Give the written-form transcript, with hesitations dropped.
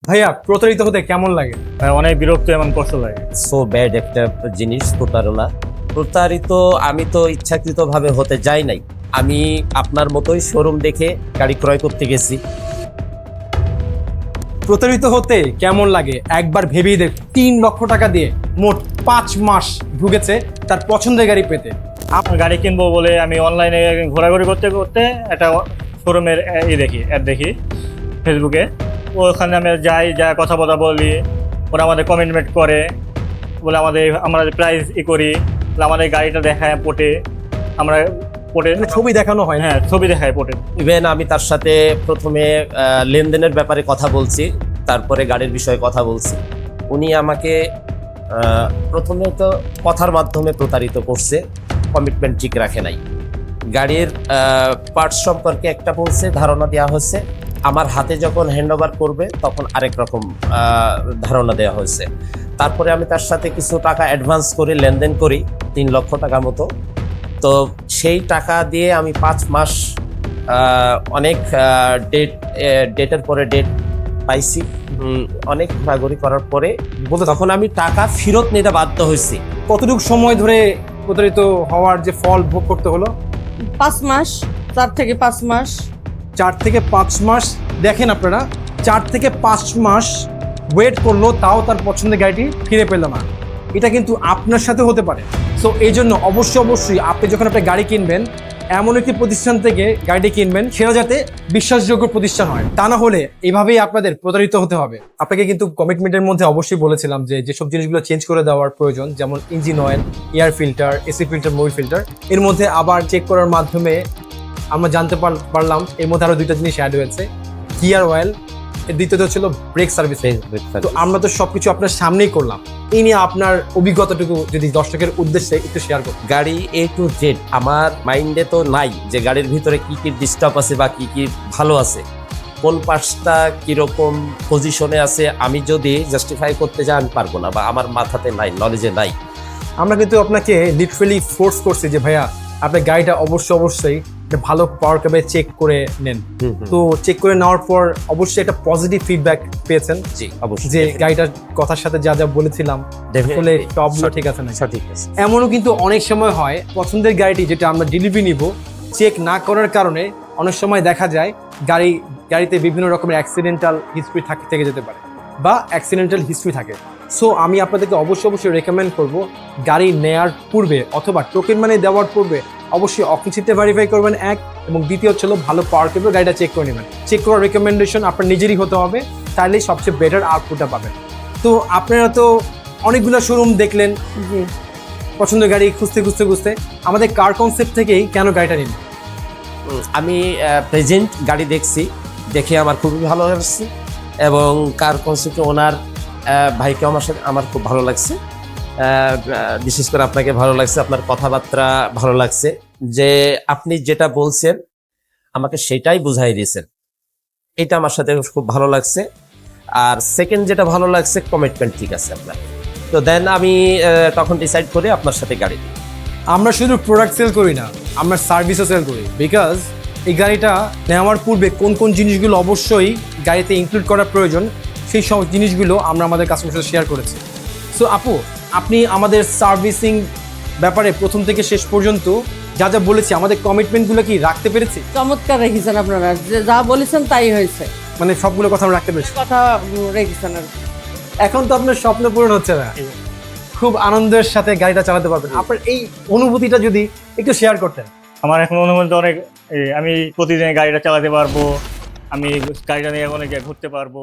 ভাইয়া প্রতারিত হতে কেমন লাগে? অনেক বিরক্ত এবং কষ্ট লাগে। সো ব্যাড একটা জিনিস প্রতারণা। প্রতারিত আমি তো ইচ্ছাকৃতভাবে হতে যাই নাই, আমি আপনার মতোই শোরুম দেখে গাড়ি ক্রয় করতে গেছি। প্রতারিত হতে কেমন লাগে একবার ভেবেই দেখ। 3 লক্ষ টাকা দিয়ে মোট 5 মাস ভুগেছে তার পছন্দের গাড়ি পেতে। আপনার গাড়ি কিনবো বলে আমি অনলাইনে ঘোরাঘুরি করতে করতে একটা শোরুমের অ্যাড দেখি ফেসবুকে। ওখানে আমি যা কথা বলি, ওরা আমাদের কমিটমেন্ট করে, বলে আমরা প্রাইস করি, আমাদের গাড়িটা দেখায় পোর্টে, আমরা পোর্টে ছবি দেখানো হয়। হ্যাঁ, ছবি দেখায় পোর্টে। ইভেন আমি তার সাথে প্রথমে লেনদেনের ব্যাপারে কথা বলছি, তারপরে গাড়ির বিষয়ে কথা বলছি। উনি আমাকে প্রথমে তো কথার মাধ্যমে প্রতারিত করছে, কমিটমেন্ট ঠিক রাখে নাই। গাড়ির পার্টস সম্পর্কে একটা বলছে, ধারণা দেওয়া হয়েছে। আমার হাতে যখন হ্যান্ডওভার করবে তখন আরেক রকম ধারণা দেওয়া হয়েছে। তারপরে আমি তার সাথে কিছু টাকা অ্যাডভান্স করে লেনদেন করি, 3 লক্ষ টাকা মতো। তো সেই টাকা দিয়ে আমি 5 মাস অনেক ডেটের পরে ডেট পাইছি, অনেক ঘোরাঘুরি করার পরে তখন আমি টাকা ফেরত নিতে বাধ্য হয়েছি। কতটুকু সময় ধরে প্রতারিত হওয়ার যে ফল ভোগ করতে হলো? 5 মাস, 4 থেকে 5 মাস। 4 থেকে 5 মাস। দেখেন আপনারা, 4 থেকে 5 মাস ওয়েট করলো, তাও তার পছন্দের গাড়িটি ফিরে পেল না। এটা কিন্তু আপনার সাথে হতে পারে। সো এই জন্য অবশ্যই আপনি যখন একটা গাড়ি কিনবেন, এমন একটি প্রতিষ্ঠান থেকে গাড়িটি কিনবেন সেটা যাতে বিশ্বাসযোগ্য প্রতিষ্ঠান হয়। তা না হলে এভাবেই আপনাদের প্রতারিত হতে হবে। আপনাকে কিন্তু কমিটমেন্টের মধ্যে অবশ্যই বলেছিলাম যে যেসব জিনিসগুলো চেঞ্জ করে দেওয়ার প্রয়োজন, যেমন engine oil, air filter, AC filter, Mobil filter, এর মধ্যে আবার চেক করার মাধ্যমে আমরা জানতে পারলাম এর মধ্যে আরো 2টা জিনিস অ্যাড হয়েছে, গিয়ার অয়েল, এর দ্বিতীয়ত ছিল ব্রেক সার্ভিস। তো আমরা তো সবকিছু আপনার সামনেই করলাম। এই নিয়ে আপনার অভিজ্ঞতাটুকু যদি দর্শকের উদ্দেশ্যে একটু শেয়ার করুন। গাড়ি A to Z আমার মাইন্ডে তো নাই যে গাড়ির ভিতরে কি কি ডিস্টার্ব আছে বা কি কি ভালো আছে, কোন পার্টসটা কিরকম পজিশনে আছে, আমি যদি জাস্টিফাই করতে যাই আমি পারবো না, বা আমার মাথাতে নাই, নলেজে নাই। আমরা কিন্তু আপনাকে লিটারালি ফোর্স করছি যে ভাইয়া আপনার গাড়িটা অবশ্যই একটা ভালো পাওয়ার ক্যাবে চেক করে নেন। তো চেক করে নেওয়ার পর অবশ্যই একটা পজিটিভ ফিডব্যাক পেয়েছেন। জি অবশ্যই, যে গাড়িটার কথার সাথে যা বলেছিলাম আসলে সবগুলো ঠিক আছে না। ঠিক আছে। এমনও কিন্তু অনেক সময় হয় পছন্দের গাড়িটি যেটা আমরা ডেলিভারি নিব চেক না করার কারণে অনেক সময় দেখা যায় গাড়িতে বিভিন্ন রকমের অ্যাক্সিডেন্টাল হিস্ট্রি থেকে যেতে পারে বা অ্যাক্সিডেন্টাল হিস্ট্রি থাকে। সো আমি আপনাদেরকে অবশ্যই রেকমেন্ড করব, গাড়ি নেয়ার পূর্বে অথবা টোকেন মানি দেওয়ার পূর্বে অবশ্যই অফিসিতে ভেরিফাই করবেন, এক, এবং দ্বিতীয় হলো ভালো পাওয়ার কেবল গাড়িটা চেক করে নেবেন। চেক করার রেকমেন্ডেশন আপনার নিজেরই হতে হবে, তাহলেই সবচেয়ে বেটার আউটপুটটা পাবেন। তো আপনারা তো অনেকগুলো শোরুম দেখলেন, জি, পছন্দের গাড়ি খুঁজতে আমাদের কার কনসেপ্ট থেকেই কেন গাড়িটা নিন? আমি প্রেজেন্ট গাড়ি দেখে আমার খুবই ভালো লাগছে, এবং কার কনসেপ্ট ওনার ভাইকে আমার খুব ভালো লাগছে। বিশেষ করে আপনাকে ভালো লাগছে, আপনার কথাবার্তা ভালো লাগছে, যে আপনি যেটা বলছেন আমাকে সেটাই বুঝাই দিয়েছেন, এটা আমার সাথে খুব ভালো লাগছে। আর সেকেন্ড যেটা ভালো লাগছে, কমিটমেন্ট ঠিক আছে আপনার। তো দেন আমি তখন ডিসাইড করে আপনার সাথে গাড়ি দিই। আমরা শুধু প্রোডাক্ট সেল করি না, আমরা সার্ভিসও সেল করি। বিকজ এই গাড়িটা নেওয়ার পূর্বে কোন জিনিসগুলো অবশ্যই গাড়িতে ইনক্লুড করা প্রয়োজন, সেই সব জিনিসগুলো আমরা আমাদের কাস্টমারের সাথে শেয়ার করেছি। সো আপু, আপনি আমাদের সার্ভিসিং ব্যাপারে প্রথম থেকে শেষ পর্যন্ত যা বলেছি, আমাদের কমিটমেন্টগুলো কি রাখতে পেরেছি? চমৎকার রেখেছেন আপনারা, যা বলেছেন তাই হয়েছে। মানে সবগুলো কথা আমরা রাখতে পেরেছি। কথা রেখেছেন আর কি। এখন তো আপনার স্বপ্ন পূরণ হচ্ছে না, খুব আনন্দের সাথে গাড়িটা চালাতে পারবেন। আপনার এই অনুভূতিটা যদি একটু শেয়ার করতেন। আমার এখন অনুভূতি অনেক, আমি প্রতিদিন গাড়িটা চালাতে পারবো, আমি গাড়িটা নিয়ে অনেক জায়গায় ঘুরতে পারবো।